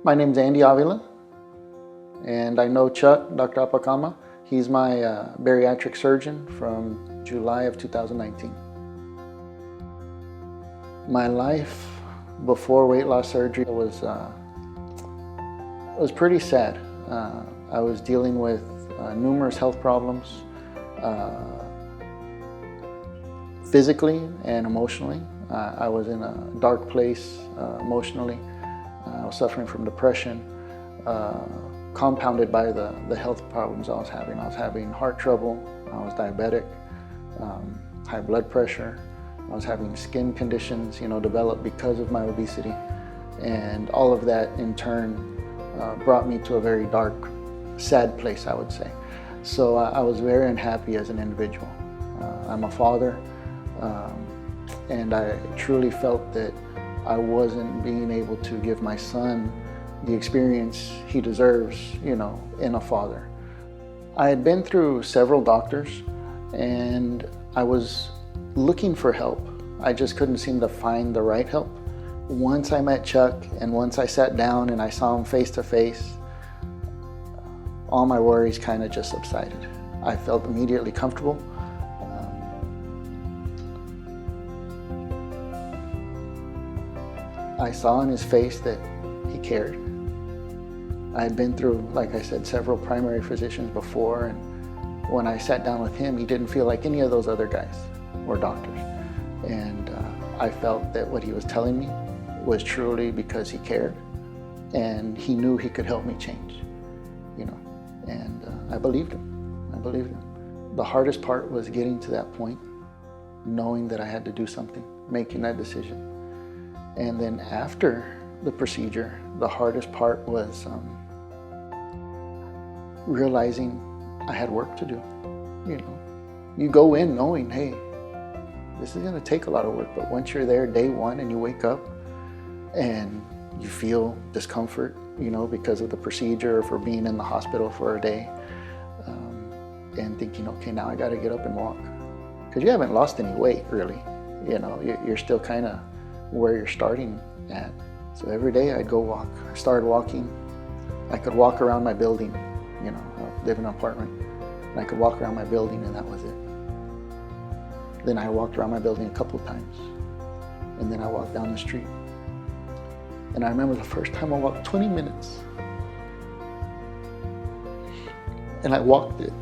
My name's Andy Avila, and I know Chuck, Dr. Apakama. He's my bariatric surgeon from July of 2019. My life before weight loss surgery was pretty sad. I was dealing with numerous health problems, physically and emotionally. I was in a dark place emotionally. I was suffering from depression, compounded by the health problems I was having. I was having heart trouble, I was diabetic, high blood pressure, I was having skin conditions, developed because of my obesity. And all of that in turn brought me to a very dark, sad place, I would say. So I was very unhappy as an individual. I'm a father, and I truly felt that I wasn't being able to give my son the experience he deserves, in a father. I had been through several doctors and I was looking for help. I just couldn't seem to find the right help. Once I met Chuck and once I sat down and I saw him face to face, all my worries kind of just subsided. I felt immediately comfortable. I saw in his face that he cared. I had been through, like I said, several primary physicians before, and when I sat down with him, he didn't feel like any of those other guys were doctors. And I felt that what he was telling me was truly because he cared, and he knew he could help me change, and I believed him. The hardest part was getting to that point, knowing that I had to do something, making that decision. And then after the procedure, the hardest part was realizing I had work to do. You go in knowing, hey, this is going to take a lot of work, but once you're there day one and you wake up and you feel discomfort, because of the procedure or for being in the hospital for a day, and thinking, okay, now I got to get up and walk. Because you haven't lost any weight, really. You're still kind of where you're starting at. So every day I'd go walk. I started walking. I could walk around my building. I live in an apartment. And I could walk around my building and that was it. Then I walked around my building a couple of times. And then I walked down the street. And I remember the first time I walked 20 minutes. And I walked it.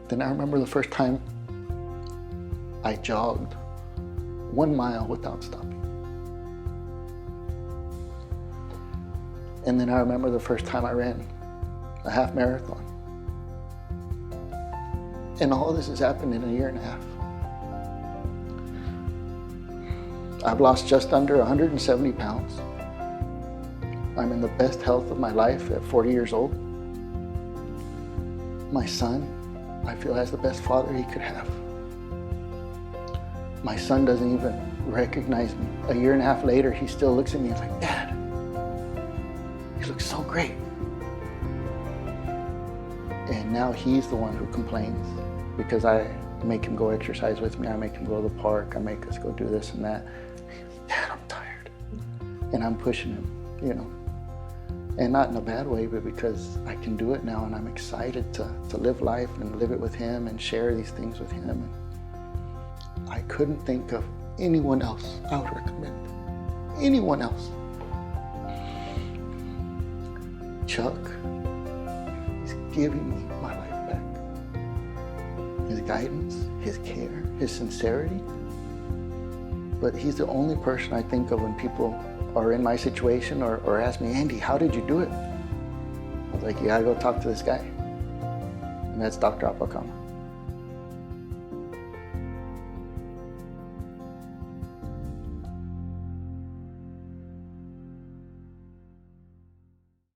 Then I remember the first time I jogged 1 mile without stopping. And then I remember the first time I ran a half marathon. And all of this has happened in a year and a half. I've lost just under 170 pounds. I'm in the best health of my life at 40 years old. My son, I feel, has the best father he could have. My son doesn't even recognize me. A year and a half later, he still looks at me and is like, Dad, you look so great. And now he's the one who complains because I make him go exercise with me. I make him go to the park. I make us go do this and that. Dad, I'm tired. And I'm pushing him, And not in a bad way, but because I can do it now and I'm excited to live life and live it with him and share these things with him. I couldn't think of anyone else I would recommend. Anyone else. Chuck is giving me my life back. His guidance, his care, his sincerity. But he's the only person I think of when people are in my situation or ask me, Andy, how did you do it? I was like, you gotta go talk to this guy. And that's Dr. Apakama.